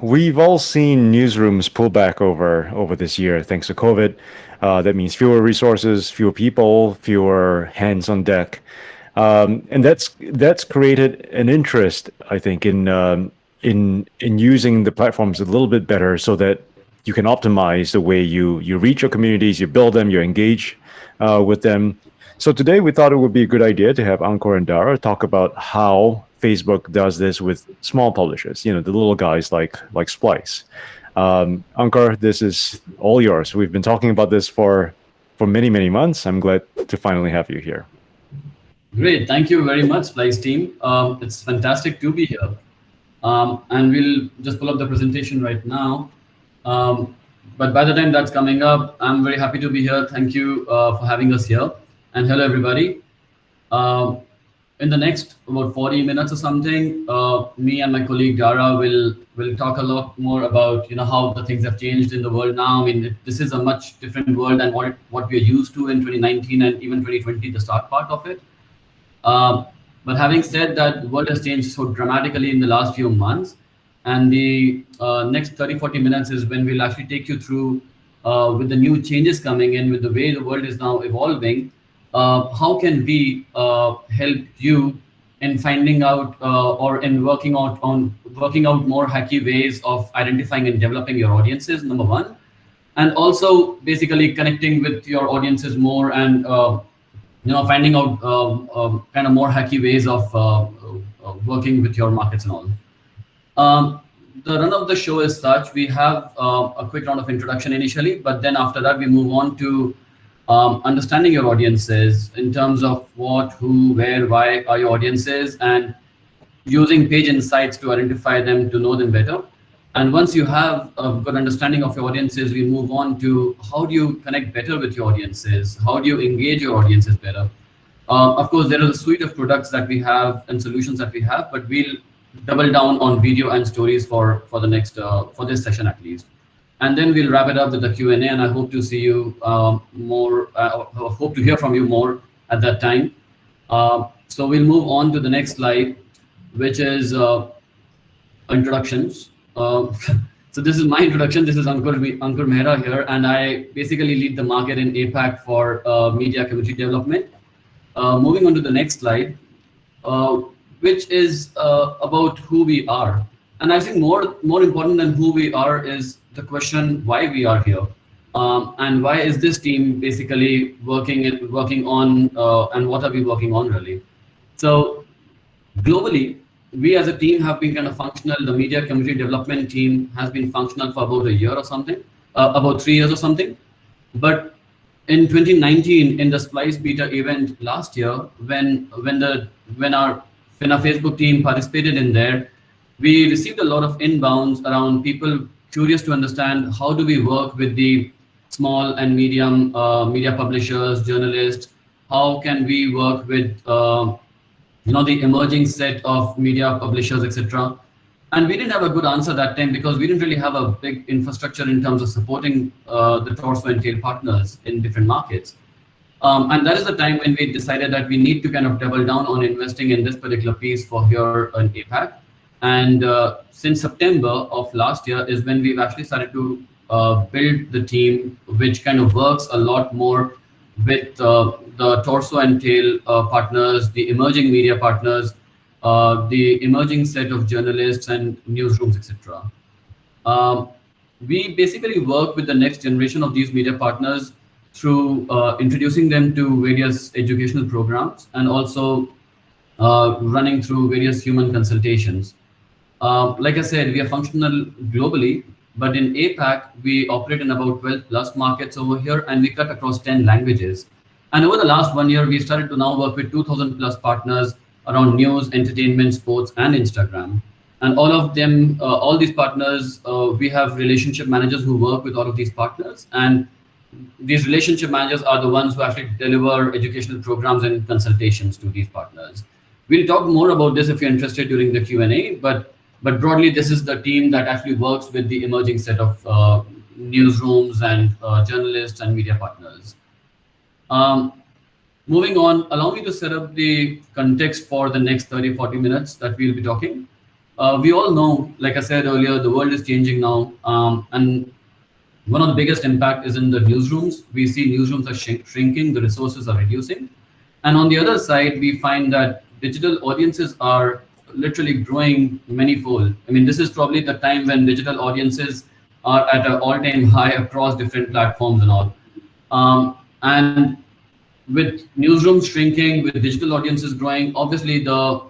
We've all seen newsrooms pull back over this year thanks to COVID. That means fewer resources, fewer people, fewer hands on deck, and that's created an interest, I think, in using the platforms a little bit better so that you can optimize the way you reach your communities, you build them, you engage with them. So today we thought it would be a good idea to have Ankur and Dara talk about how Facebook does this with small publishers, the little guys like Splice. Ankur, this is all yours. We've been talking about this for many, many months. I'm glad to finally have you here. Great. Thank you very much, Splice team. It's fantastic to be here. And we'll just pull up the presentation right now. But by the time that's coming up, I'm very happy to be here. Thank you for having us here. And hello, everybody. In the next about 40 minutes or something, me and my colleague Dara will talk a lot more about how the things have changed in the world now. I mean, this is a much different world than what we are used to in 2019 and even 2020, the start part of it. But having said that, the world has changed so dramatically in the last few months, and the next 30-40 minutes is when we'll actually take you through with the new changes coming in, with the way the world is now evolving. How can we help you in finding out or in working out more hacky ways of identifying and developing your audiences, number one, and also basically connecting with your audiences more and finding out kind of more hacky ways of working with your markets and all. The run of the show is such: we have a quick round of introduction initially, but then after that we move on to understanding your audiences in terms of what, who, where, why are your audiences, and using page insights to identify them, to know them better. And once you have a good understanding of your audiences, we move on to how do you connect better with your audiences? How do you engage your audiences better? Of course, there is a suite of products that we have and solutions that we have, but we'll double down on video and stories for the next for this session at least. And then we'll wrap it up with the Q&A, and I hope to see you more. Hope to hear from you more at that time. So we'll move on to the next slide, which is introductions. So this is my introduction. This is Ankur Mehra here, and I basically lead the market in APAC for media community development. Moving on to the next slide, which is about who we are. And I think more important than who we are is the question why we are here, and why is this team basically working on, and what are we working on really. So globally, we as a team have been kind of functional. The media community development team has been functional for about a year or something, about 3 years or something. But in 2019, in the Splice beta event last year, when our Facebook team participated in there, we received a lot of inbounds around people curious to understand how do we work with the small and medium media publishers, journalists. How can we work with the emerging set of media publishers, etc. And we didn't have a good answer that time because we didn't really have a big infrastructure in terms of supporting the torso and tail partners in different markets. And that is the time when we decided that we need to kind of double down on investing in this particular piece for here in APAC. And since September of last year is when we've actually started to build the team, which kind of works a lot more with the torso and tail partners, the emerging media partners, the emerging set of journalists and newsrooms, etc. We basically work with the next generation of these media partners through introducing them to various educational programs and also running through various human consultations. Like I said, we are functional globally, but in APAC, we operate in about 12 plus markets over here, and we cut across 10 languages. And over the last 1 year, we started to now work with 2,000 plus partners around news, entertainment, sports, and Instagram. And all of them, all these partners, we have relationship managers who work with all of these partners. And these relationship managers are the ones who actually deliver educational programs and consultations to these partners. We'll talk more about this if you're interested during the Q&A, but broadly, this is the team that actually works with the emerging set of newsrooms and journalists and media partners. Moving on, allow me to set up the context for the next 30-40 minutes that we'll be talking. We all know, like I said earlier, the world is changing now, and one of the biggest impact is in the newsrooms. We see newsrooms are shrinking, the resources are reducing. And on the other side, we find that digital audiences are literally growing manyfold. I mean, this is probably the time when digital audiences are at an all-time high across different platforms and all. And with newsrooms shrinking, with digital audiences growing, obviously the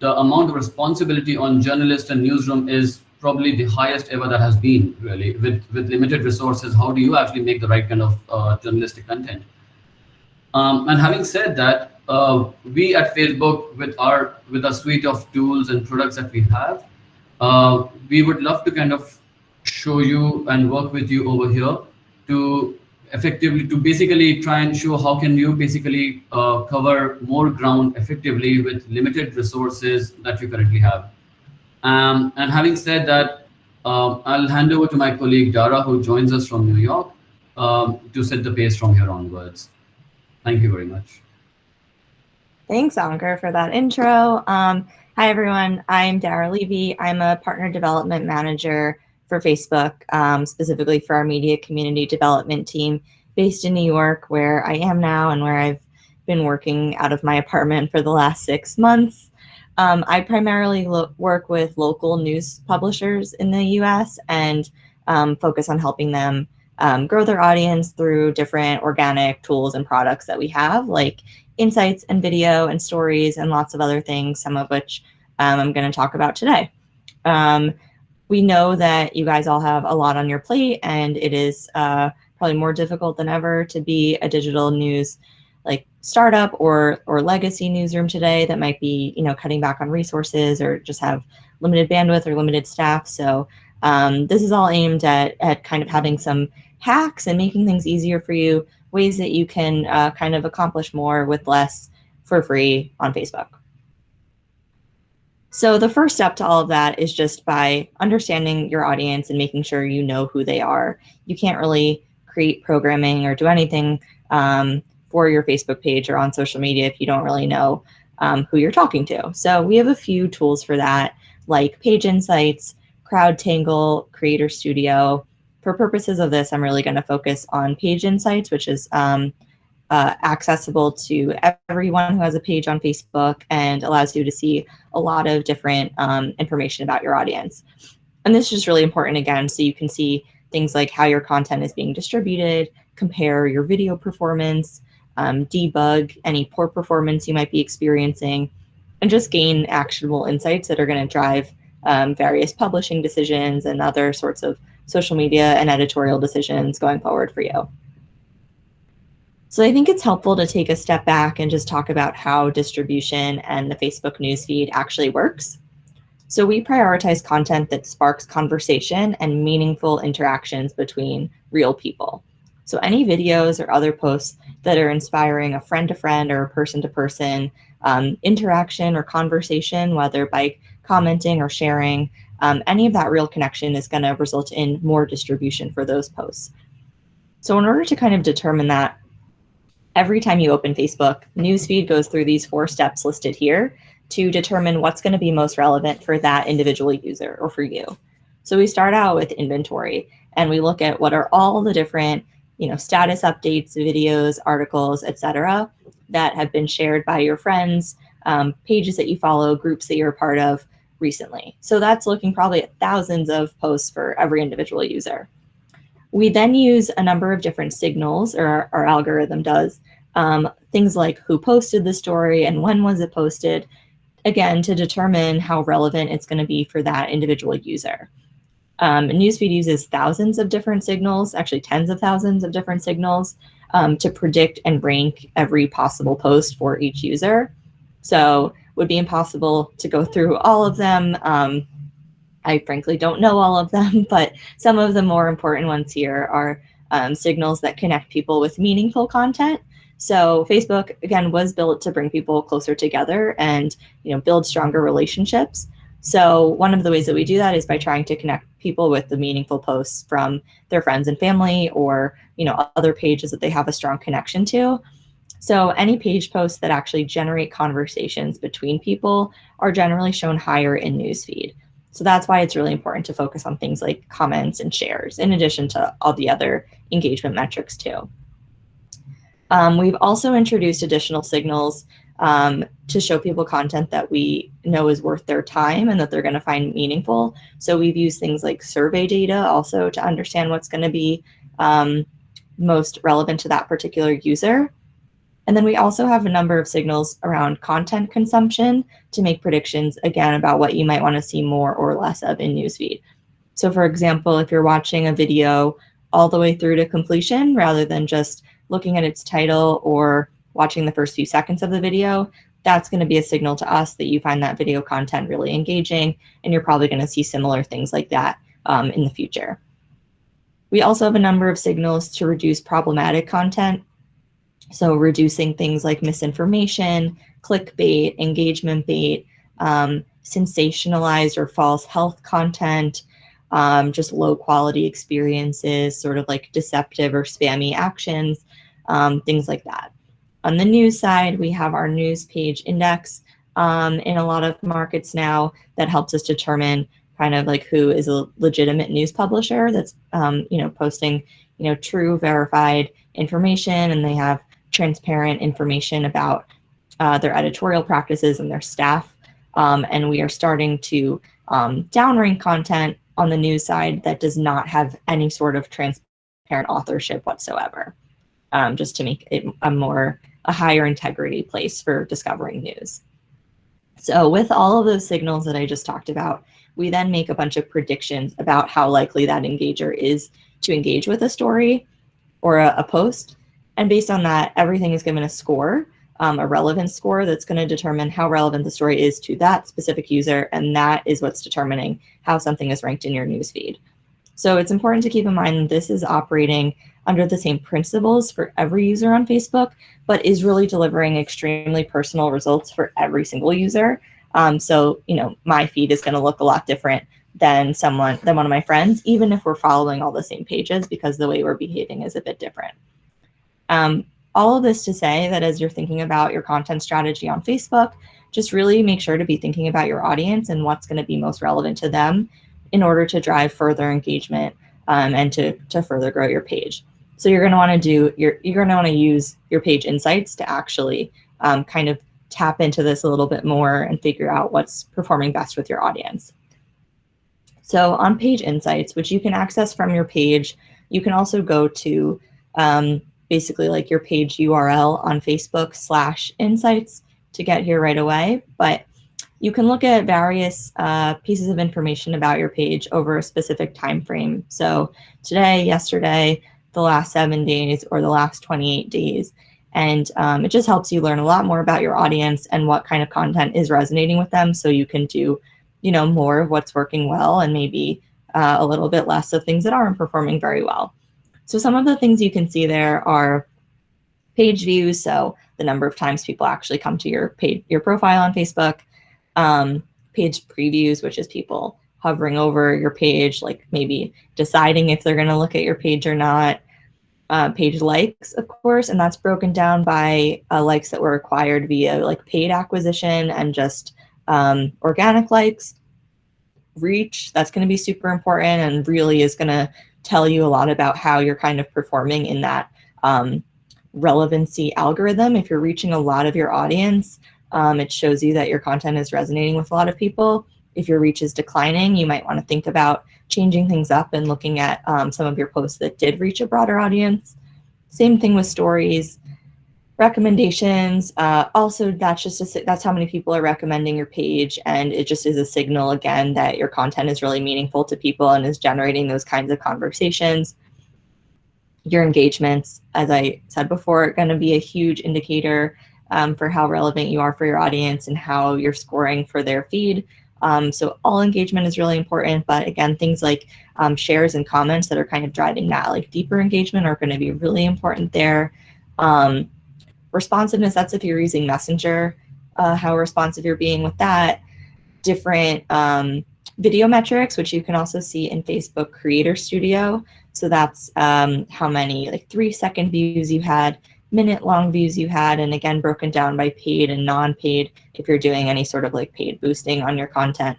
amount of responsibility on journalists and newsroom is probably the highest ever that has been, really. With limited resources, how do you actually make the right kind of journalistic content? And having said that, we at Facebook, with our suite of tools and products that we have, we would love to kind of show you and work with you over here to effectively, to basically try and show how can you basically cover more ground effectively with limited resources that you currently have. And having said that, I'll hand over to my colleague Dara, who joins us from New York, to set the pace from here onwards. Thank you very much. Thanks, Ankur, for that intro. Hi, everyone. I'm Dara Levy. I'm a partner development manager for Facebook, specifically for our media community development team based in New York, where I am now and where I've been working out of my apartment for the last 6 months. I primarily work with local news publishers in the US and focus on helping them grow their audience through different organic tools and products that we have, like insights and video and stories and lots of other things, some of which I'm going to talk about today. We know that you guys all have a lot on your plate, and it is probably more difficult than ever to be a digital news like startup or legacy newsroom today that might be, cutting back on resources or just have limited bandwidth or limited staff. So this is all aimed at kind of having some hacks and making things easier for you, ways that you can kind of accomplish more with less for free on Facebook. So the first step to all of that is just by understanding your audience and making sure you know who they are. You can't really create programming or do anything for your Facebook page or on social media if you don't really know who you're talking to. So we have a few tools for that, like Page Insights, CrowdTangle, Creator Studio. For purposes of this, I'm really going to focus on Page Insights, which is accessible to everyone who has a page on Facebook and allows you to see a lot of different information about your audience. And this is just really important, again, so you can see things like how your content is being distributed, compare your video performance, debug any poor performance you might be experiencing, and just gain actionable insights that are going to drive various publishing decisions and other sorts of social media and editorial decisions going forward for you. So I think it's helpful to take a step back and just talk about how distribution and the Facebook newsfeed actually works. So we prioritize content that sparks conversation and meaningful interactions between real people. So any videos or other posts that are inspiring a friend-to-friend or a person-to-person interaction or conversation, whether by commenting or sharing, any of that real connection is going to result in more distribution for those posts. So in order to kind of determine that, every time you open Facebook, newsfeed goes through these 4 steps listed here to determine what's going to be most relevant for that individual user or for you. So we start out with inventory, and we look at what are all the different status updates, videos, articles, etc., that have been shared by your friends, pages that you follow, groups that you're a part of recently. So that's looking probably at thousands of posts for every individual user. We then use a number of different signals, or our algorithm does, things like who posted the story and when was it posted, again, to determine how relevant it's going to be for that individual user. Newsfeed uses thousands of different signals, actually tens of thousands of different signals, to predict and rank every possible post for each user. So it would be impossible to go through all of them. I frankly don't know all of them, but some of the more important ones here are signals that connect people with meaningful content. So Facebook, again, was built to bring people closer together and build stronger relationships. So one of the ways that we do that is by trying to connect people with the meaningful posts from their friends and family, or other pages that they have a strong connection to. So any page posts that actually generate conversations between people are generally shown higher in newsfeed. So that's why it's really important to focus on things like comments and shares, in addition to all the other engagement metrics too. We've also introduced additional signals to show people content that we know is worth their time and that they're going to find meaningful. So we've used things like survey data also to understand what's going to be most relevant to that particular user. And then we also have a number of signals around content consumption to make predictions, again, about what you might want to see more or less of in newsfeed. So for example, if you're watching a video all the way through to completion, rather than just looking at its title or watching the first few seconds of the video, that's going to be a signal to us that you find that video content really engaging, and you're probably going to see similar things like that in the future. We also have a number of signals to reduce problematic content. So reducing things like misinformation, clickbait, engagement bait, sensationalized or false health content, just low quality experiences, sort of like deceptive or spammy actions, things like that. On the news side, we have our news page index in a lot of markets now that helps us determine kind of like who is a legitimate news publisher that's posting true verified information, and they have transparent information about their editorial practices and their staff. And we are starting to downrank content on the news side that does not have any sort of transparent authorship whatsoever, just to make it a higher integrity place for discovering news. So with all of those signals that I just talked about, we then make a bunch of predictions about how likely that engager is to engage with a story or a post. And based on that, everything is given a score, a relevance score that's going to determine how relevant the story is to that specific user. And that is what's determining how something is ranked in your newsfeed. So it's important to keep in mind that this is operating under the same principles for every user on Facebook, but is really delivering extremely personal results for every single user. So my feed is going to look a lot different than one of my friends, even if we're following all the same pages, because the way we're behaving is a bit different. All of this to say that as you're thinking about your content strategy on Facebook, just really make sure to be thinking about your audience and what's going to be most relevant to them in order to drive further engagement and to further grow your page. So you're going to want to use your page insights to actually kind of tap into this a little bit more and figure out what's performing best with your audience. So on page insights, which you can access from your page, you can also go to basically like your page URL on Facebook /insights to get here right away. But you can look at various pieces of information about your page over a specific time frame. So today, yesterday, the last 7 days, or the last 28 days. And it just helps you learn a lot more about your audience and what kind of content is resonating with them, so you can do more of what's working well and maybe a little bit less of things that aren't performing very well. So some of the things you can see there are page views, so the number of times people actually come to your profile on Facebook, page previews, which is people hovering over your page, like maybe deciding if they're going to look at your page or not, page likes, of course, and that's broken down by likes that were acquired via like paid acquisition and just organic likes. Reach, that's going to be super important and really is going to tell you a lot about how you're kind of performing in that relevancy algorithm. If you're reaching a lot of your audience, it shows you that your content is resonating with a lot of people. If your reach is declining, you might want to think about changing things up and looking at some of your posts that did reach a broader audience. Same thing with stories. Recommendations, also that's how many people are recommending your page, and it just is a signal again that your content is really meaningful to people and is generating those kinds of conversations. Your engagements, as I said before, are going to be a huge indicator for how relevant you are for your audience and how you're scoring for their feed. So all engagement is really important, but again, things like shares and comments that are kind of driving that like deeper engagement are going to be really important there. Responsiveness, that's if you're using Messenger, how responsive you're being with that. Different video metrics, which you can also see in Facebook Creator Studio. So that's how many like 3-second views you had, minute-long views you had, and again, broken down by paid and non-paid if you're doing any sort of like paid boosting on your content.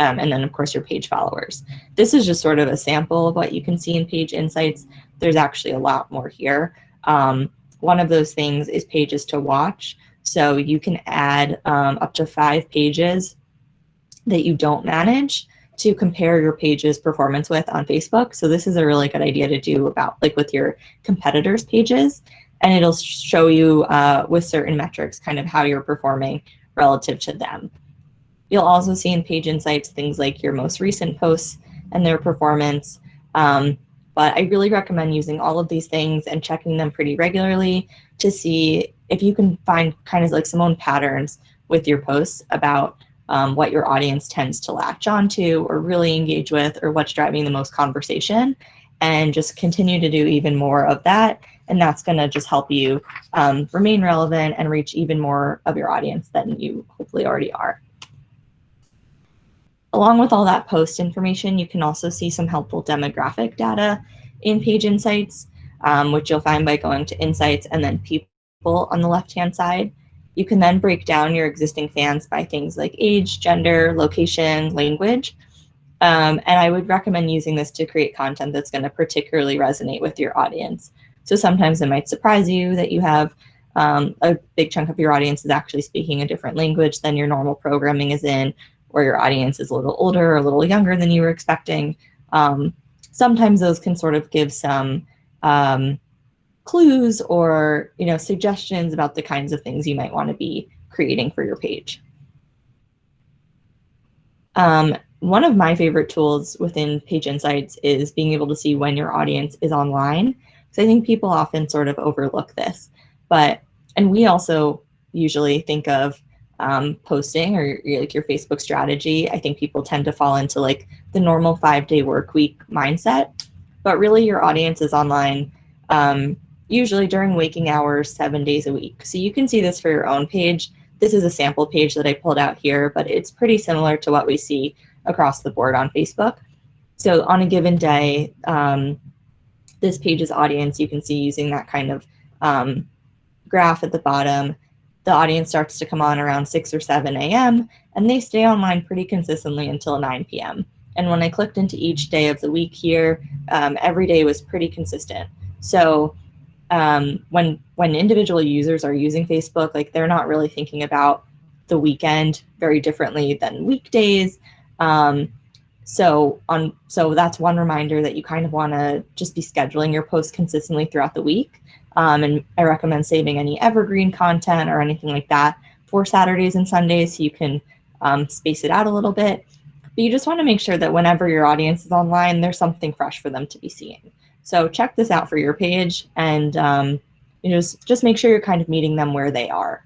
and then of course your page followers. This is just sort of a sample of what you can see in Page Insights. There's actually a lot more here. One of those things is pages to watch. So you can add up to 5 pages that you don't manage to compare your page's performance with on Facebook. So this is a really good idea to do about like with your competitors' pages, and it'll show you with certain metrics kind of how you're performing relative to them. You'll also see in Page Insights things like your most recent posts and their performance. But I really recommend using all of these things and checking them pretty regularly to see if you can find kind of like some own patterns with your posts about what your audience tends to latch onto or really engage with, or what's driving the most conversation, and just continue to do even more of that. And that's going to just help you remain relevant and reach even more of your audience than you hopefully already are. Along with all that post information, you can also see some helpful demographic data in Page Insights, which you'll find by going to Insights and then People on the left-hand side. You can then break down your existing fans by things like age, gender, location, language. And I would recommend using this to create content that's going to particularly resonate with your audience. So sometimes it might surprise you that you have a big chunk of your audience is actually speaking a different language than your normal programming is in, or your audience is a little older or a little younger than you were expecting. Sometimes those can sort of give some clues or suggestions about the kinds of things you might want to be creating for your page. One of my favorite tools within Page Insights is being able to see when your audience is online. So I think people often sort of overlook this, and we also usually think of posting or like your Facebook strategy. I think people tend to fall into like the normal 5-day work week mindset, but really your audience is online usually during waking hours, 7 days a week. So you can see this for your own page. This is a sample page that I pulled out here, but it's pretty similar to what we see across the board on Facebook. So on a given day, this page's audience, you can see using that kind of graph at the bottom, the audience starts to come on around 6 or 7 a.m. and they stay online pretty consistently until 9 p.m. And when I clicked into each day of the week here, every day was pretty consistent. So when individual users are using Facebook, like they're not really thinking about the weekend very differently than weekdays. So that's one reminder that you kind of want to just be scheduling your posts consistently throughout the week. And I recommend saving any evergreen content or anything like that for Saturdays and Sundays so you can space it out a little bit. But you just want to make sure that whenever your audience is online, there's something fresh for them to be seeing. So check this out for your page, and just make sure you're kind of meeting them where they are.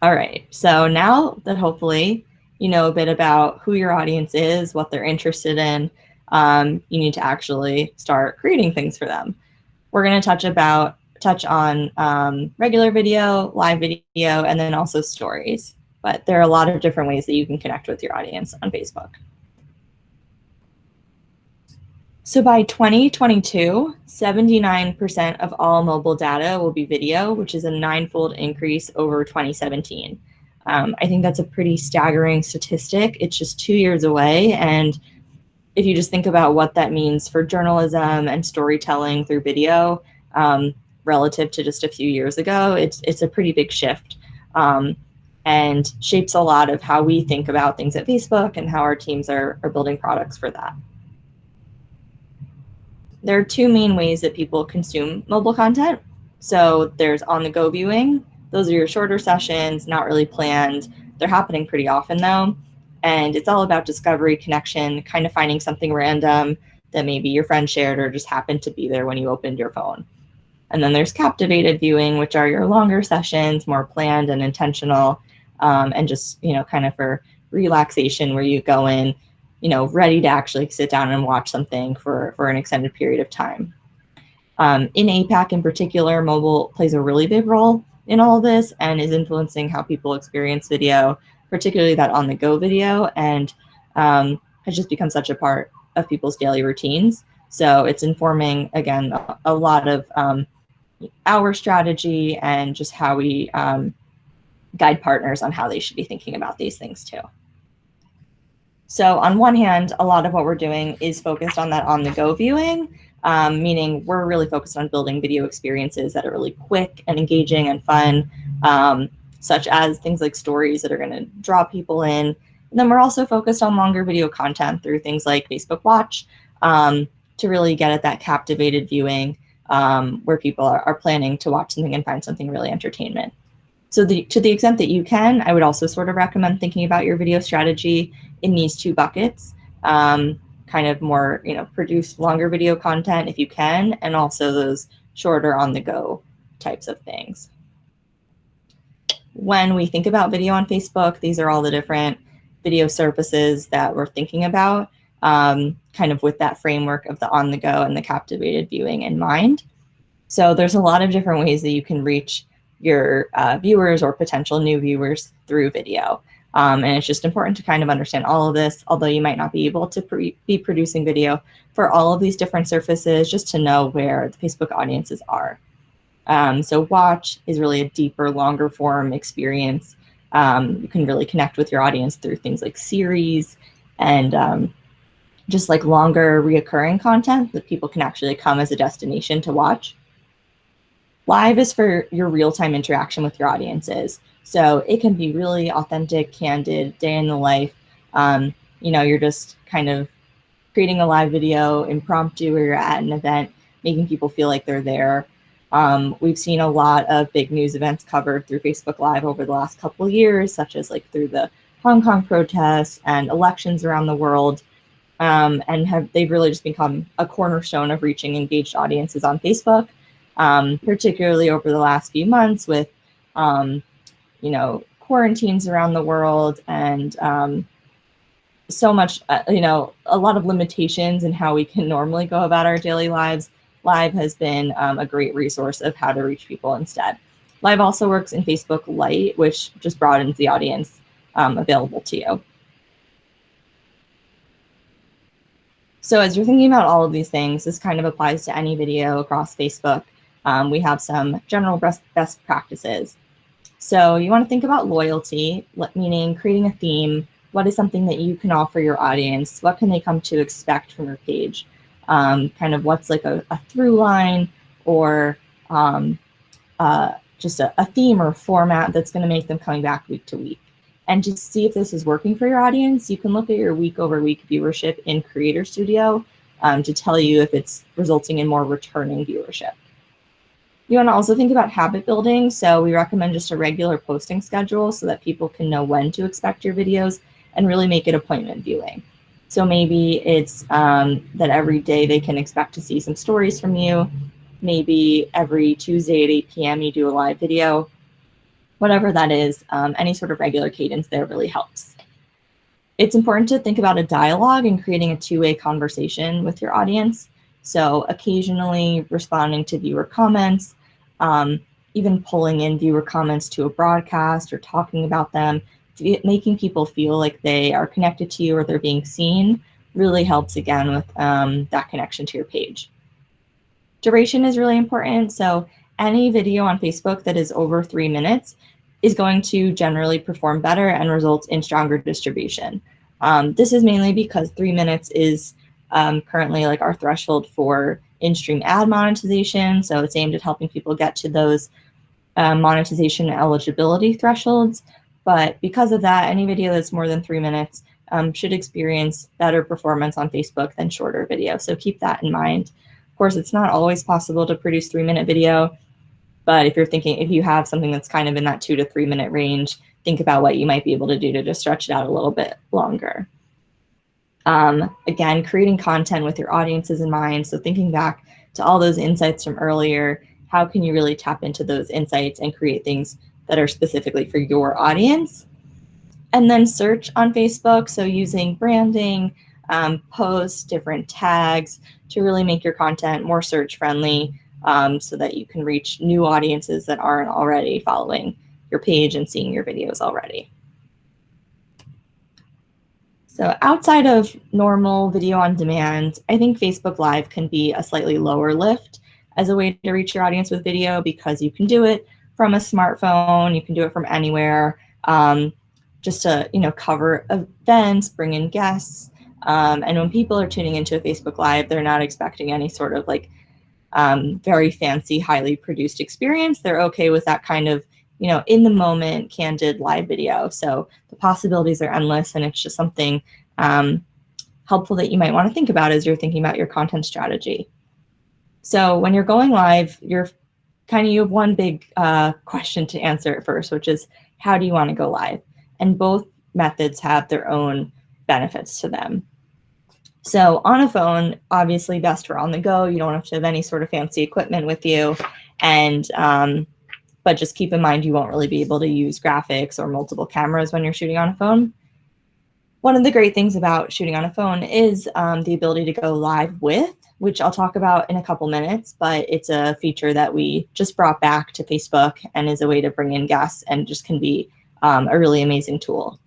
All right, so now that hopefully you know a bit about who your audience is, what they're interested in, you need to actually start creating things for them. We're going to touch on regular video, live video, and then also stories. But there are a lot of different ways that you can connect with your audience on Facebook. So by 2022, 79% of all mobile data will be video, which is a 9-fold increase over 2017. I think that's a pretty staggering statistic. It's just 2 years away. And if you just think about what that means for journalism and storytelling through video relative to just a few years ago, it's a pretty big shift and shapes a lot of how we think about things at Facebook and how our teams are building products for that. There are 2 main ways that people consume mobile content. So there's on-the-go viewing. Those are your shorter sessions, not really planned. They're happening pretty often though. And it's all about discovery, connection, kind of finding something random that maybe your friend shared or just happened to be there when you opened your phone. And then there's captivated viewing, which are your longer sessions, more planned and intentional, and just, kind of for relaxation where you go in, ready to actually sit down and watch something for an extended period of time. In APAC in particular, mobile plays a really big role in all of this and is influencing how people experience video, particularly that on-the-go video, and has just become such a part of people's daily routines. So it's informing, again, a lot of our strategy and just how we guide partners on how they should be thinking about these things too. So on one hand, a lot of what we're doing is focused on that on-the-go viewing, meaning we're really focused on building video experiences that are really quick and engaging and fun, such as things like stories that are going to draw people in. And then we're also focused on longer video content through things like Facebook Watch to really get at that captivated viewing where people are planning to watch something and find something really entertainment. So to the extent that you can, I would also sort of recommend thinking about your video strategy in these two buckets, kind of more, produce longer video content if you can, and also those shorter on-the-go types of things. When we think about video on Facebook, these are all the different video services that we're thinking about, kind of with that framework of the on-the-go and the captivated viewing in mind. So there's a lot of different ways that you can reach your viewers or potential new viewers through video. And it's just important to kind of understand all of this, although you might not be able to be producing video for all of these different surfaces, just to know where the Facebook audiences are. So Watch is really a deeper, longer form experience. You can really connect with your audience through things like series and just like longer reoccurring content that people can actually come as a destination to watch. Live is for your real-time interaction with your audiences. So it can be really authentic, candid, day in the life. You're just kind of creating a live video impromptu where you're at an event, making people feel like they're there. We've seen a lot of big news events covered through Facebook Live over the last couple of years, such as like through the Hong Kong protests and elections around the world. They've really just become a cornerstone of reaching engaged audiences on Facebook. Particularly over the last few months with, quarantines around the world and so much, a lot of limitations in how we can normally go about our daily lives. Live has been a great resource of how to reach people instead. Live also works in Facebook Lite, which just broadens the audience available to you. So as you're thinking about all of these things, this kind of applies to any video across Facebook. We have some general best practices. So you want to think about loyalty, meaning creating a theme. What is something that you can offer your audience? What can they come to expect from your page? Kind of what's like a through line or just a theme or format that's going to make them coming back week to week. And to see if this is working for your audience, you can look at your week over week viewership in Creator Studio to tell you if it's resulting in more returning viewership. You want to also think about habit building. So we recommend just a regular posting schedule so that people can know when to expect your videos and really make it appointment viewing. So maybe it's that every day they can expect to see some stories from you. Maybe every Tuesday at 8 p.m. you do a live video. Whatever that is, any sort of regular cadence there really helps. It's important to think about a dialogue and creating a two-way conversation with your audience. So occasionally responding to viewer comments, even pulling in viewer comments to a broadcast or talking about them, making people feel like they are connected to you or they're being seen really helps again with that connection to your page. Duration is really important. So any video on Facebook that is over 3 minutes is going to generally perform better and result in stronger distribution. This is mainly because 3 minutes is currently like our threshold for in-stream ad monetization. So it's aimed at helping people get to those monetization eligibility thresholds. But because of that, any video that's more than 3 minutes should experience better performance on Facebook than shorter video. So keep that in mind. Of course, it's not always possible to produce 3-minute video, but if you have something that's kind of in that 2 to 3 minute range, think about what you might be able to do to just stretch it out a little bit longer. Again, creating content with your audiences in mind. So thinking back to all those insights from earlier, how can you really tap into those insights and create things that are specifically for your audience? And then search on Facebook. So using branding, posts, different tags to really make your content more search friendly so that you can reach new audiences that aren't already following your page and seeing your videos already. So outside of normal video on demand, I think Facebook Live can be a slightly lower lift as a way to reach your audience with video because you can do it from a smartphone. You can do it from anywhere, just to, cover events, bring in guests. And when people are tuning into a Facebook Live, they're not expecting any sort of like very fancy, highly produced experience. They're okay with that kind of, in the moment, candid live video. So the possibilities are endless, and it's just something helpful that you might want to think about as you're thinking about your content strategy. So when you're going live, you have one big question to answer at first, which is, how do you want to go live? And both methods have their own benefits to them. So on a phone, obviously best for on the go. You don't have to have any sort of fancy equipment with you. And but just keep in mind, you won't really be able to use graphics or multiple cameras when you're shooting on a phone. One of the great things about shooting on a phone is the ability to go live with, which I'll talk about in a couple minutes, but it's a feature that we just brought back to Facebook and is a way to bring in guests and just can be a really amazing tool.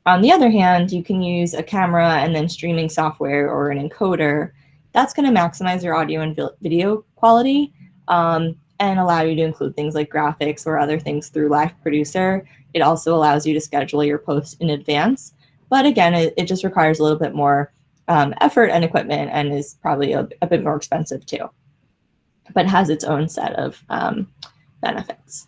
On the other hand, you can use a camera and then streaming software or an encoder. That's going to maximize your audio and video quality and allow you to include things like graphics or other things through Live Producer. It also allows you to schedule your posts in advance. But again, it just requires a little bit more effort and equipment and is probably a bit more expensive too, but has its own set of benefits.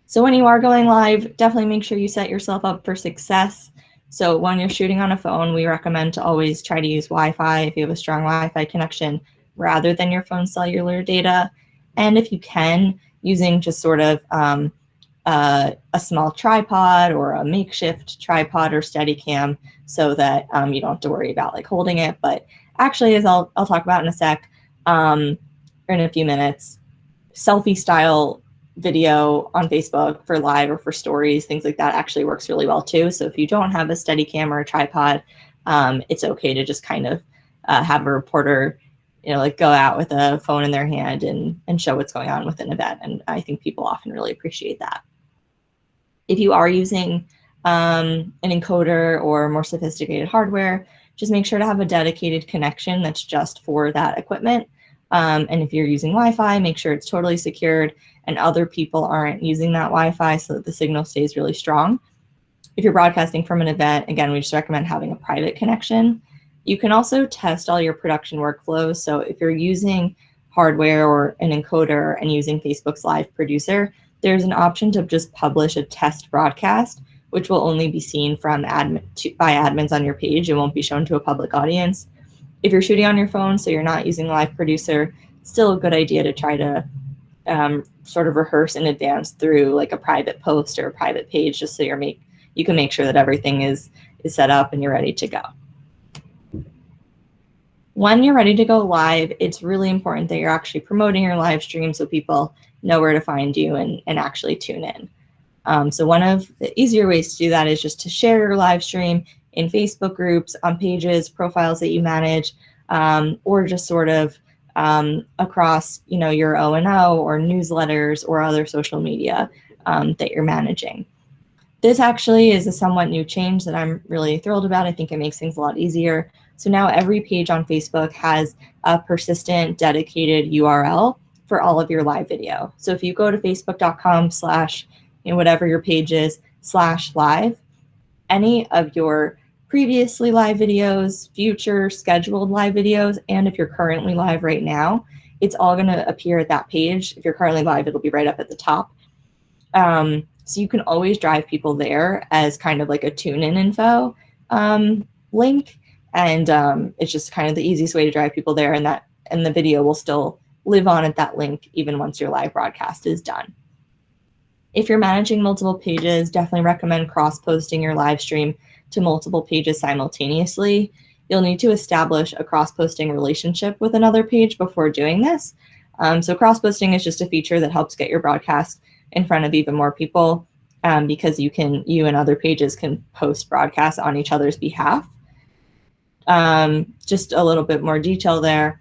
So when you are going live, definitely make sure you set yourself up for success. So when you're shooting on a phone, we recommend to always try to use Wi-Fi if you have a strong Wi-Fi connection rather than your phone's cellular data. And if you can, using just sort of a small tripod or a makeshift tripod or Steadicam so that you don't have to worry about like holding it. But actually, as I'll talk about in a sec, or in a few minutes, selfie style video on Facebook for live or for stories, things like that actually works really well too. So if you don't have a Steadicam or a tripod, it's okay to just kind of have a reporter, like go out with a phone in their hand and show what's going on with an event. And I think people often really appreciate that. If you are using an encoder or more sophisticated hardware, just make sure to have a dedicated connection that's just for that equipment. And if you're using Wi-Fi, make sure it's totally secured and other people aren't using that Wi-Fi so that the signal stays really strong. If you're broadcasting from an event, again, we just recommend having a private connection. You can also test all your production workflows. So if you're using hardware or an encoder and using Facebook's Live Producer, there's an option to just publish a test broadcast, which will only be seen from by admins on your page. It won't be shown to a public audience. If you're shooting on your phone, so you're not using Live Producer, still a good idea to try to sort of rehearse in advance through like a private post or a private page, just so you can make sure that everything is set up and you're ready to go. When you're ready to go live, it's really important that you're actually promoting your live stream so people know where to find you and actually tune in. So one of the easier ways to do that is just to share your live stream in Facebook groups, on pages, profiles that you manage, or just sort of across your O&O or newsletters or other social media that you're managing. This actually is a somewhat new change that I'm really thrilled about. I think it makes things a lot easier. So now every page on Facebook has a persistent dedicated URL for all of your live video. So if you go to facebook.com/ whatever your page is /live, any of your previously live videos, future scheduled live videos, and if you're currently live right now, it's all going to appear at that page. If you're currently live, it'll be right up at the top. So you can always drive people there as kind of like a tune-in info link. And it's just kind of the easiest way to drive people there, and the video will still live on at that link even once your live broadcast is done. If you're managing multiple pages, definitely recommend cross-posting your live stream to multiple pages simultaneously. You'll need to establish a cross-posting relationship with another page before doing this. So cross-posting is just a feature that helps get your broadcast in front of even more people because you and other pages can post broadcasts on each other's behalf. Just a little bit more detail there.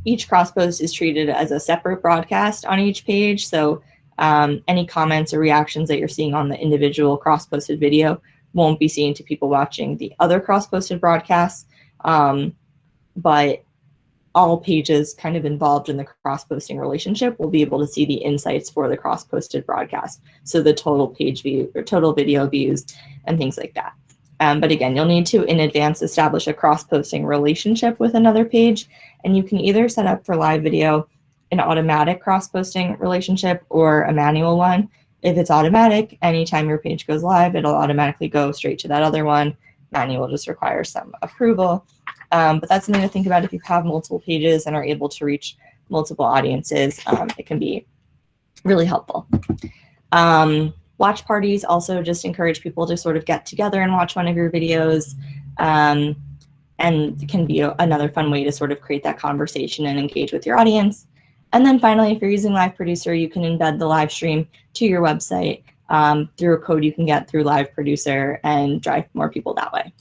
Each cross-post is treated as a separate broadcast on each page. So any comments or reactions that you're seeing on the individual cross-posted video won't be seen to people watching the other cross-posted broadcasts. But all pages kind of involved in the cross-posting relationship will be able to see the insights for the cross-posted broadcast. So the total page view or total video views and things like that. But again, you'll need to in advance establish a cross-posting relationship with another page, and you can either set up for live video an automatic cross-posting relationship or a manual one. If it's automatic, anytime your page goes live, it'll automatically go straight to that other one. Manual just requires some approval. But that's something to think about if you have multiple pages and are able to reach multiple audiences. It can be really helpful. Watch parties also just encourage people to sort of get together and watch one of your videos. And it can be another fun way to sort of create that conversation and engage with your audience. And then finally, if you're using Live Producer, you can embed the live stream to your website through a code you can get through Live Producer and drive more people that way.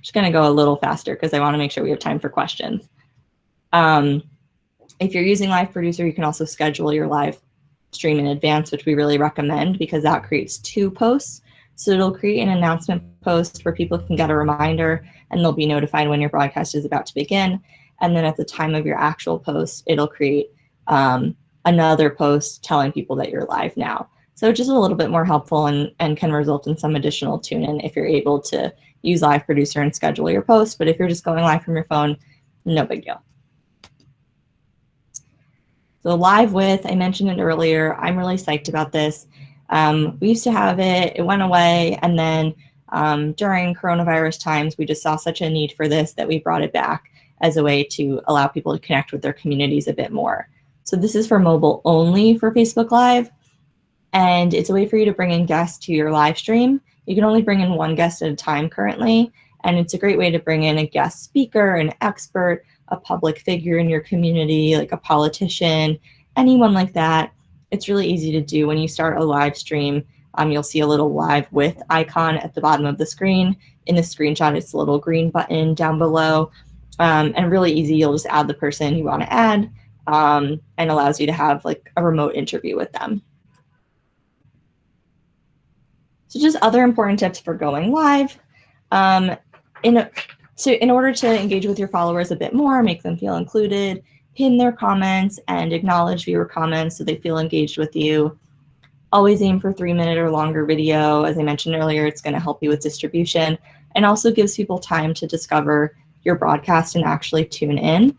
Just going to go a little faster because I want to make sure we have time for questions. If you're using Live Producer, you can also schedule your live stream in advance, which we really recommend because that creates 2 posts. So it'll create an announcement post where people can get a reminder and they'll be notified when your broadcast is about to begin. And then at the time of your actual post, it'll create another post telling people that you're live now. So just a little bit more helpful and can result in some additional tune-in if you're able to use Live Producer and schedule your post. But if you're just going live from your phone, no big deal. So Live With, I mentioned it earlier. I'm really psyched about this. We used to have it, it went away, and then during coronavirus times, we just saw such a need for this that we brought it back as a way to allow people to connect with their communities a bit more. So this is for mobile only for Facebook Live, and it's a way for you to bring in guests to your live stream. You can only bring in 1 guest at a time currently, and it's a great way to bring in a guest speaker, an expert, a public figure in your community, like a politician, anyone like that. It's really easy to do. When you start a live stream, you'll see a little Live With icon at the bottom of the screen. In the screenshot, it's a little green button down below. And really easy, you'll just add the person you want to add and allows you to have like a remote interview with them. So just other important tips for going live. In order to engage with your followers a bit more, make them feel included, pin their comments and acknowledge viewer comments so they feel engaged with you. Always aim for 3-minute or longer video. As I mentioned earlier, it's going to help you with distribution and also gives people time to discover your broadcast and actually tune in.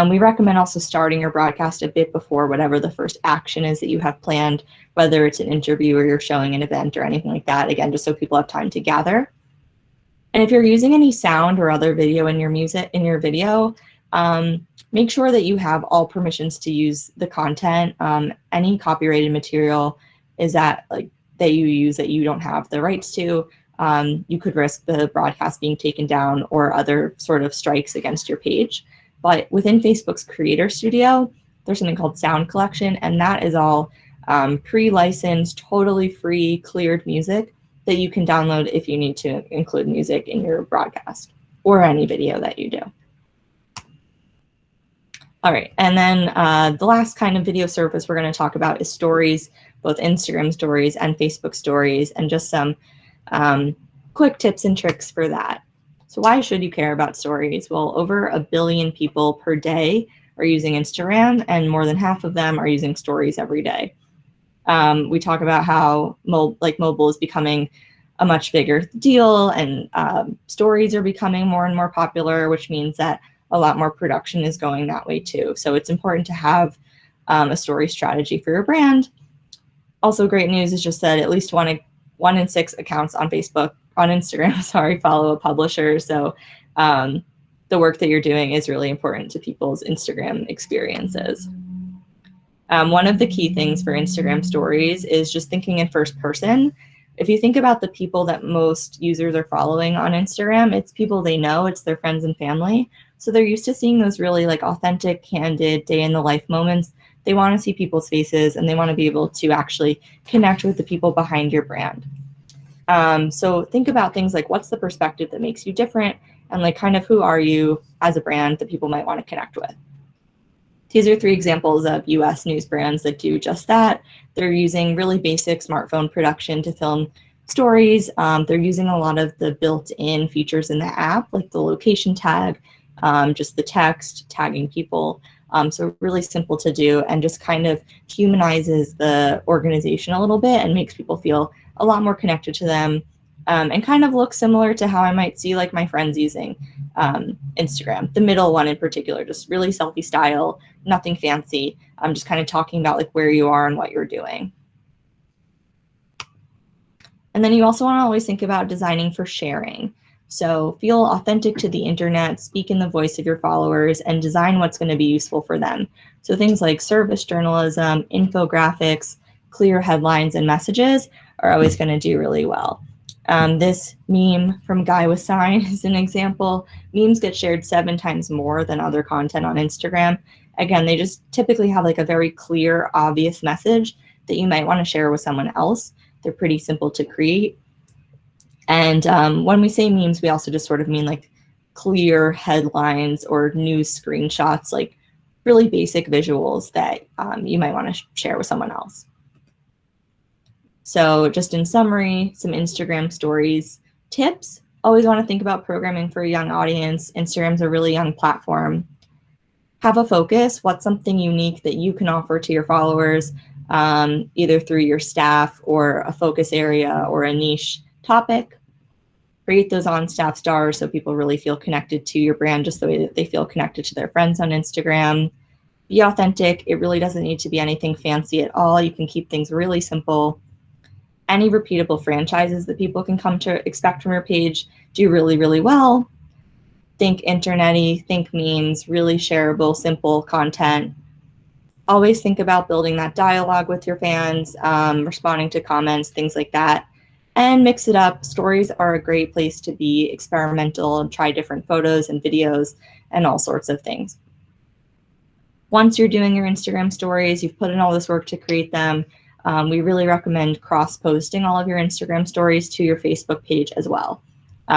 We recommend also starting your broadcast a bit before whatever the first action is that you have planned, whether it's an interview or you're showing an event or anything like that, again, just so people have time to gather. And if you're using any sound or other video in your video, make sure that you have all permissions to use the content. Any copyrighted material that you use that you don't have the rights to, you could risk the broadcast being taken down or other sort of strikes against your page. But within Facebook's Creator Studio, there's something called Sound Collection, and that is all pre-licensed, totally free, cleared music that you can download if you need to include music in your broadcast or any video that you do. All right, and then the last kind of video service we're going to talk about is stories, both Instagram stories and Facebook stories, and just some quick tips and tricks for that. So why should you care about stories? Well, over 1 billion people per day are using Instagram, and more than half of them are using stories every day. We talk about how mobile is becoming a much bigger deal, and stories are becoming more and more popular, which means that a lot more production is going that way too. So it's important to have a story strategy for your brand. Also, great news is just that at least one in 6 accounts on Instagram, follow a publisher. So the work that you're doing is really important to people's Instagram experiences. One of the key things for Instagram stories is just thinking in first person. If you think about the people that most users are following on Instagram, it's people they know, it's their friends and family. So they're used to seeing those really authentic, candid, day in the life moments. They want to see people's faces and they want to be able to actually connect with the people behind your brand. So think about things like what's the perspective that makes you different, and kind of who are you as a brand that people might want to connect with. These are 3 examples of US news brands that do just that. They're using really basic smartphone production to film stories. They're using a lot of the built-in features in the app, like the location tag, just the text, tagging people. So really simple to do and just kind of humanizes the organization a little bit and makes people feel a lot more connected to them, and kind of looks similar to how I might see like my friends using Instagram. The middle one in particular, just really selfie style, nothing fancy. I'm just kind of talking about like where you are and what you're doing. And then you also want to always think about designing for sharing. So feel authentic to the internet, speak in the voice of your followers, and design what's going to be useful for them. So things like service journalism, infographics, clear headlines, and messages are always going to do really well. This meme from Guy with Sign is an example. Memes get shared 7 times more than other content on Instagram. Again, they just typically have like a very clear, obvious message that you might want to share with someone else. They're pretty simple to create. And when we say memes, we also just sort of mean like clear headlines or news screenshots, like really basic visuals that you might want to share with someone else. So just in summary, some Instagram stories tips. Always want to think about programming for a young audience. Instagram's a really young platform. Have a focus. What's something unique that you can offer to your followers, either through your staff or a focus area or a niche topic. Create those on-staff stars so people really feel connected to your brand just the way that they feel connected to their friends on Instagram. Be authentic. It really doesn't need to be anything fancy at all. You can keep things really simple. Any repeatable franchises that people can come to expect from your page do really, really well. Think internet-y, think memes, really shareable, simple content. Always think about building that dialogue with your fans, responding to comments, things like that. And mix it up. Stories are a great place to be experimental and try different photos and videos and all sorts of things. Once you're doing your Instagram stories, you've put in all this work to create them, we really recommend cross-posting all of your Instagram stories to your Facebook page as well.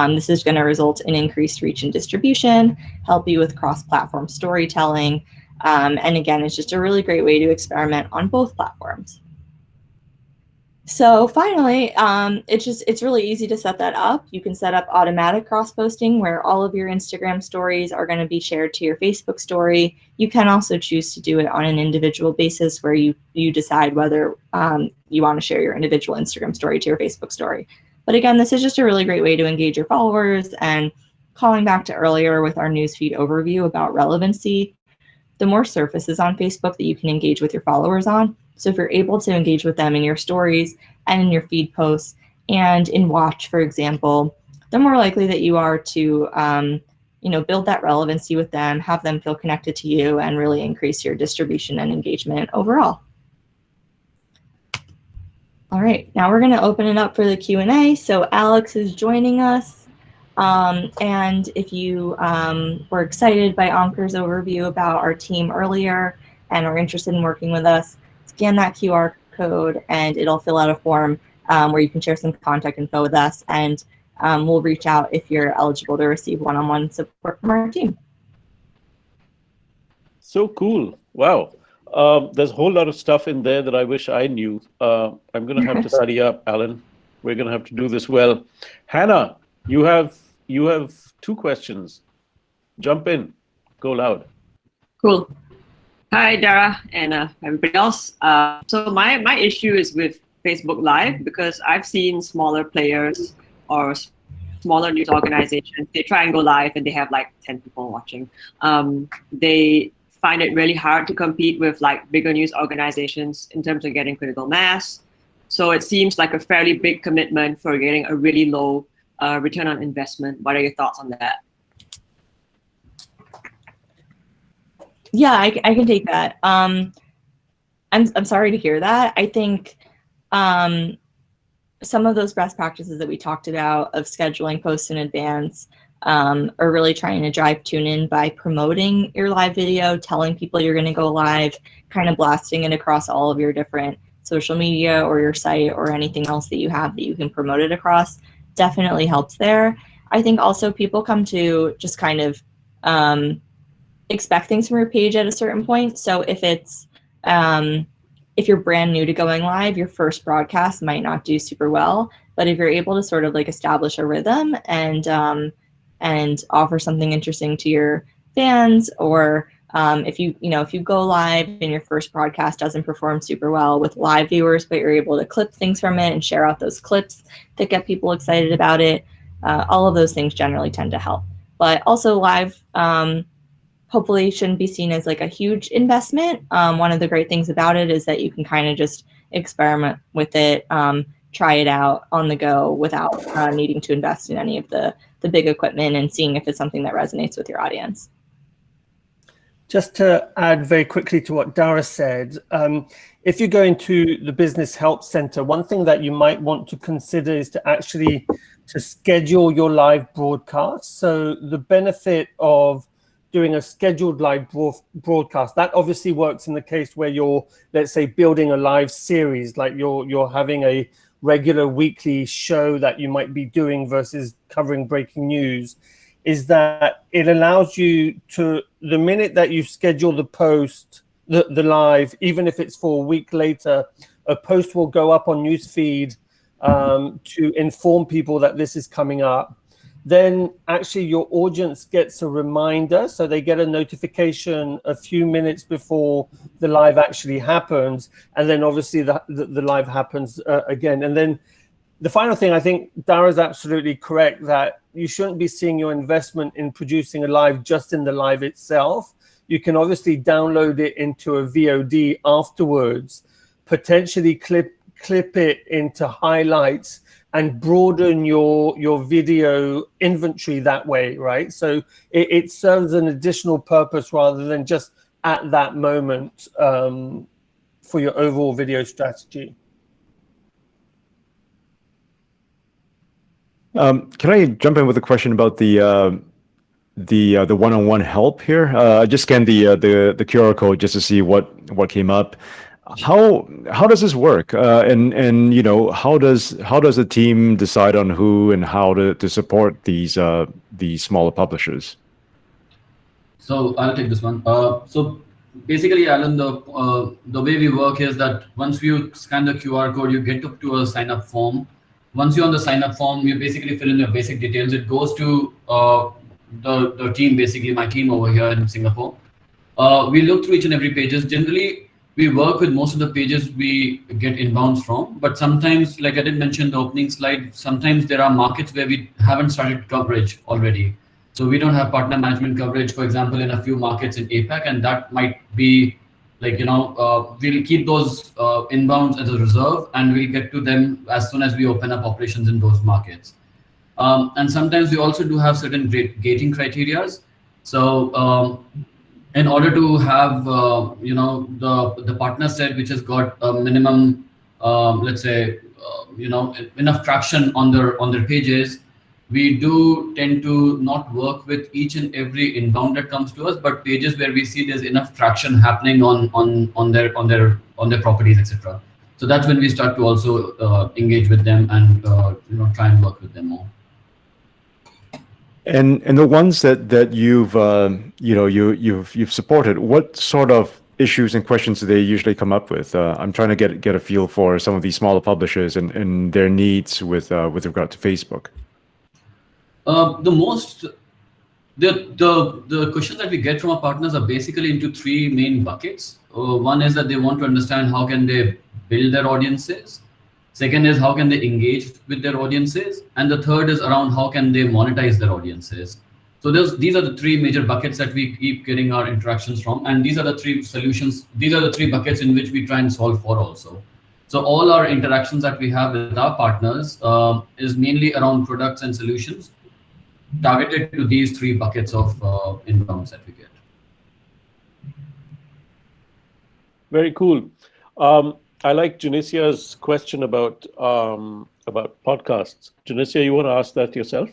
This is going to result in increased reach and distribution, help you with cross-platform storytelling, and again, it's just a really great way to experiment on both platforms. So finally, it's really easy to set that up. You can set up automatic cross-posting where all of your Instagram stories are going to be shared to your Facebook story. You can also choose to do it on an individual basis where you decide whether you want to share your individual Instagram story to your Facebook story. But again, this is just a really great way to engage your followers. And calling back to earlier with our newsfeed overview about relevancy, the more surfaces on Facebook that you can engage with your followers on. So if you're able to engage with them in your stories and in your feed posts and in Watch, for example, the more likely that you are to build that relevancy with them, have them feel connected to you, and really increase your distribution and engagement overall. All right, now we're going to open it up for the Q&A. So Alex is joining us. And if you were excited by Ankur's overview about our team earlier and are interested in working with us, scan that QR code and it'll fill out a form where you can share some contact info with us, and we'll reach out if you're eligible to receive one-on-one support from our team. So cool. Wow. There's a whole lot of stuff in there that I wish I knew. I'm going to have to study up, Alan. We're going to have to do this well. Hannah, you have 2 questions. Jump in. Go loud. Cool. Hi, Dara, and everybody else. So my issue is with Facebook Live, because I've seen smaller players or smaller news organizations, they try and go live and they have like 10 people watching. They find it really hard to compete with like bigger news organizations in terms of getting critical mass. So it seems like a fairly big commitment for getting a really low return on investment. What are your thoughts on that? Yeah, I can take that. I'm sorry to hear that. I think some of those best practices that we talked about of scheduling posts in advance are really trying to drive tune in by promoting your live video, telling people you're going to go live, kind of blasting it across all of your different social media or your site or anything else that you have that you can promote it across. Definitely helps there. I think also people come to just kind of expect things from your page at a certain point. So if you're brand new to going live, your first broadcast might not do super well. But if you're able to sort of like establish a rhythm and offer something interesting to your fans, or if you go live and your first broadcast doesn't perform super well with live viewers, but you're able to clip things from it and share out those clips that get people excited about it. All of those things generally tend to help. But also live hopefully shouldn't be seen as like a huge investment. One of the great things about it is that you can kind of just experiment with it, try it out on the go without needing to invest in any of the big equipment, and seeing if it's something that resonates with your audience. Just to add very quickly to what Dara said, if you go into the Business Help Center, one thing that you might want to consider is to schedule your live broadcast. So the benefit of doing a scheduled live broadcast, that obviously works in the case where you're, let's say, building a live series, like you're having a regular weekly show that you might be doing versus covering breaking news, is that it allows you to, the minute that you schedule the post, the live, even if it's for a week later, a post will go up on newsfeed to inform people that this is coming up. Then actually your audience gets a reminder, so they get a notification a few minutes before the live actually happens, and then obviously the live happens again. And then the final thing, I think Dara's absolutely correct, that you shouldn't be seeing your investment in producing a live just in the live itself. You can obviously download it into a VOD afterwards, potentially clip it into highlights, and broaden your video inventory that way, right? So it serves an additional purpose rather than just at that moment for your overall video strategy. Can I jump in with a question about the one-on-one help here? I just scanned the QR code just to see what came up. How does this work? And how does the team decide on who and how to support these smaller publishers? So I'll take this one. So basically, Alan, the way we work is that once you scan the QR code, you get up to a sign-up form. Once you're on the sign-up form, you basically fill in your basic details. It goes to the team, basically my team over here in Singapore. We look through each and every pages. Generally, we work with most of the pages we get inbounds from, but sometimes, like I did mention the opening slide, sometimes there are markets where we haven't started coverage already. So we don't have partner management coverage, for example, in a few markets in APAC, and that might be like, we'll keep those inbounds as a reserve, and we'll get to them as soon as we open up operations in those markets. And sometimes we also do have certain gating criteria. So in order to have, the partner set, which has got a minimum, let's say, enough traction on their pages, we do tend to not work with each and every inbound that comes to us, but pages where we see there's enough traction happening on their properties, etc. So that's when we start to also engage with them and try and work with them more. And the ones that you've you've supported, what sort of issues and questions do they usually come up with? I'm trying to get a feel for some of these smaller publishers and their needs with regard to Facebook. The questions that we get from our partners are basically into three main buckets. One is that they want to understand how can they build their audiences. Second is how can they engage with their audiences, and the third is around how can they monetize their audiences. So these are the three major buckets that we keep getting our interactions from, and these are the three solutions. These are the three buckets in which we try and solve for also. So all our interactions that we have with our partners is mainly around products and solutions targeted to these three buckets of incomes that we get. Very cool. I like Janicia's question about podcasts. Janicia, you want to ask that yourself?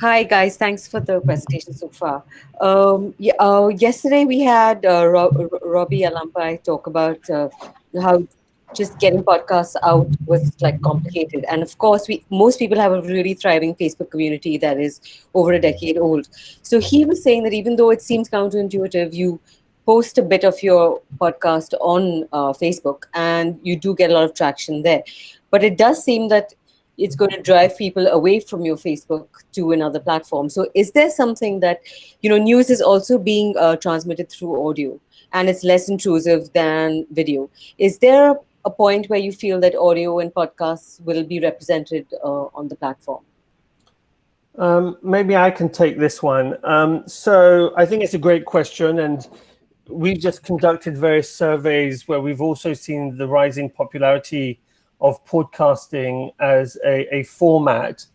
Hi guys, thanks for the presentation so far. Yesterday we had Robbie Alampai talk about how just getting podcasts out was like complicated, and of course most people have a really thriving Facebook community that is over a decade old. So he was saying that even though it seems counterintuitive, you post a bit of your podcast on Facebook and you do get a lot of traction there, but it does seem that it's going to drive people away from your Facebook to another platform. So is there something that, news is also being transmitted through audio and it's less intrusive than video? Is there a point where you feel that audio and podcasts will be represented on the platform? Maybe I can take this one. So I think it's a great question, and we've just conducted various surveys where we've also seen the rising popularity of podcasting as a format.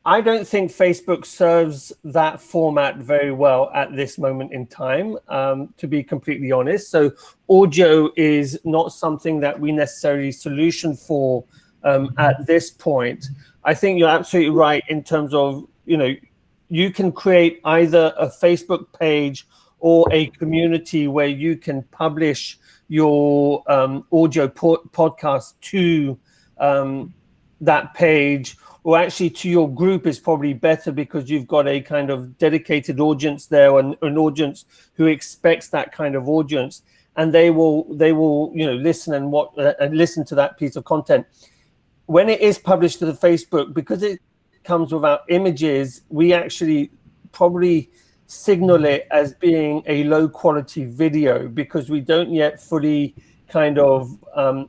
I don't think Facebook serves that format very well at this moment in time, to be completely honest. So audio is not something that we necessarily solution for at this point. I think you're absolutely right in terms of, you can create either a Facebook page or a community where you can publish your audio podcast to that page, or actually to your group is probably better, because you've got a kind of dedicated audience there, and an audience who expects that kind of audience, and they will listen and listen to that piece of content. When it is published to the Facebook, because it comes without images, we actually probably signal it as being a low quality video, because we don't yet fully kind of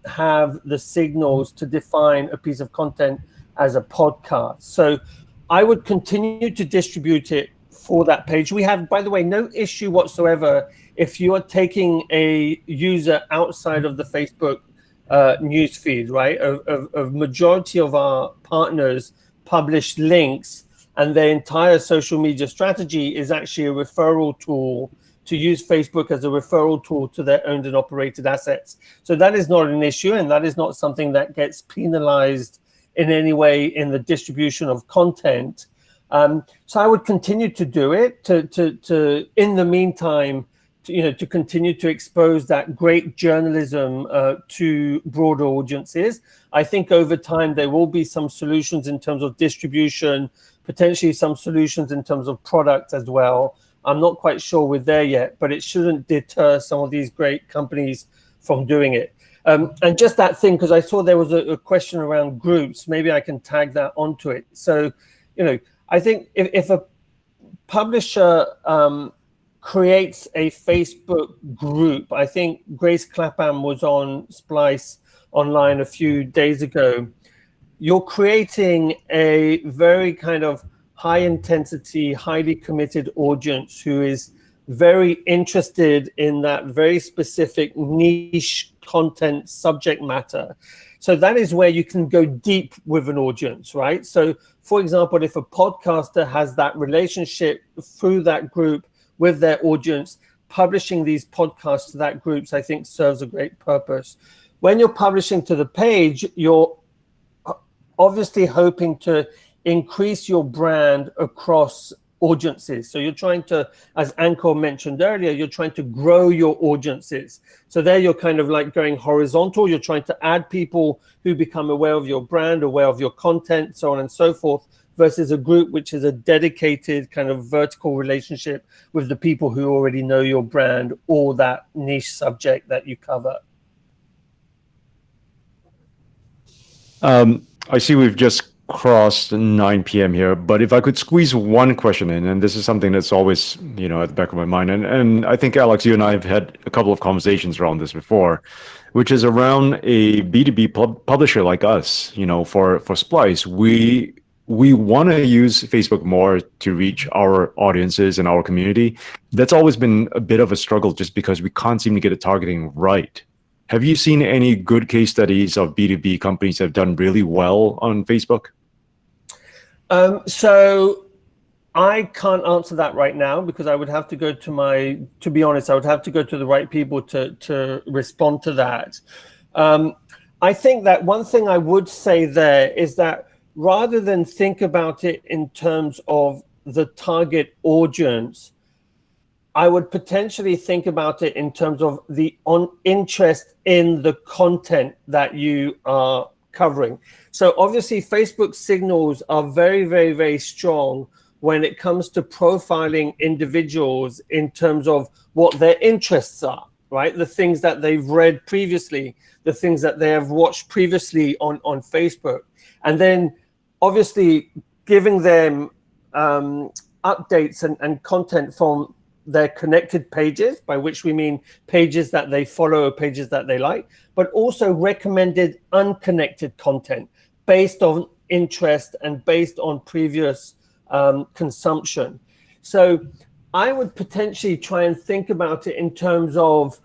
have the signals to define a piece of content as a podcast. So I would continue to distribute it for that page. We have, by the way, no issue whatsoever if you are taking a user outside of the Facebook news feed, right? A majority of our partners publish links, and their entire social media strategy is actually a referral tool, to use Facebook as a referral tool to their owned and operated assets. So that is not an issue, and that is not something that gets penalized in any way in the distribution of content. So I would continue to do it, to in the meantime, to continue to expose that great journalism to broader audiences. I think over time there will be some solutions in terms of distribution, potentially some solutions in terms of product as well. I'm not quite sure we're there yet, but it shouldn't deter some of these great companies from doing it. And just that thing, because I saw there was a question around groups, maybe I can tag that onto it. So, I think if a publisher creates a Facebook group, I think Grace Clapham was on Splice Online a few days ago, you're creating a very kind of high intensity, highly committed audience who is very interested in that very specific niche content subject matter. So that is where you can go deep with an audience, right? So for example, if a podcaster has that relationship through that group with their audience, publishing these podcasts to that group, I think serves a great purpose. When you're publishing to the page, you're obviously hoping to increase your brand across audiences. So you're trying to, as Ankur mentioned earlier, you're trying to grow your audiences. So there you're kind of like going horizontal. You're trying to add people who become aware of your brand, aware of your content, so on and so forth, versus a group which is a dedicated kind of vertical relationship with the people who already know your brand or that niche subject that you cover. I see we've just crossed 9 p.m. here, but if I could squeeze one question in, and this is something that's always, at the back of my mind, and I think, Alex, you and I have had a couple of conversations around this before, which is around a B2B publisher like us, for Splice. We want to use Facebook more to reach our audiences and our community. That's always been a bit of a struggle just because we can't seem to get the targeting right. Have you seen any good case studies of B2B companies that have done really well on Facebook? So I can't answer that right now, because I would have to go to be honest, I would have to go to the right people to respond to that. I think that one thing I would say there is that rather than think about it in terms of the target audience, I would potentially think about it in terms of the interest in the content that you are covering. So obviously Facebook signals are very, very, very strong when it comes to profiling individuals in terms of what their interests are, right? The things that they've read previously, the things that they have watched previously on Facebook. And then obviously giving them updates and content from their connected pages, by which we mean pages that they follow or pages that they like, but also recommended unconnected content based on interest and based on previous consumption. So I would potentially try and think about it in terms of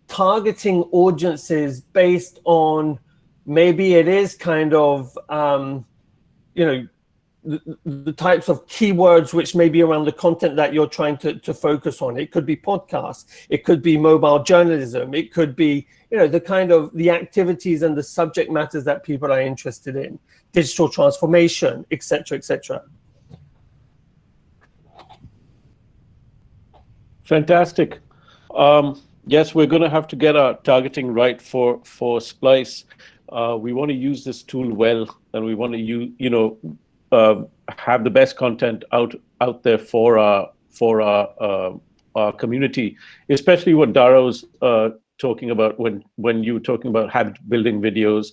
targeting audiences based on, maybe it is kind of, the types of keywords which may be around the content that you're trying to focus on. It could be podcasts, it could be mobile journalism, it could be, the kind of the activities and the subject matters that people are interested in, digital transformation, etc., etc. Fantastic. Yes, we're going to have to get our targeting right for Splice. We want to use this tool well, and we want to use, have the best content out there for our community, especially what Dara was talking about when you were talking about habit building videos.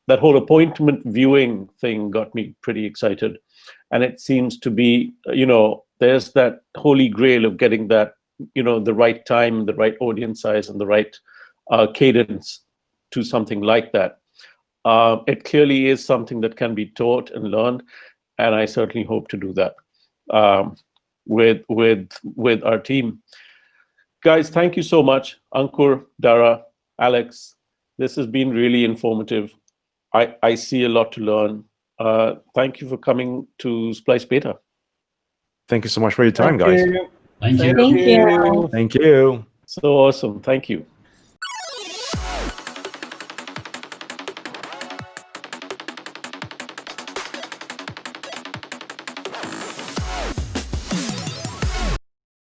That whole appointment viewing thing got me pretty excited, and it seems to be, there's that holy grail of getting that, the right time, the right audience size, and the right cadence to something like that. It clearly is something that can be taught and learned, and I certainly hope to do that with our team. Guys, thank you so much. Ankur, Dara, Alex, this has been really informative. I see a lot to learn. Thank you for coming to Splice Beta. Thank you so much for your time, guys. Thank you. Thank you. Thank you. So awesome. Thank you.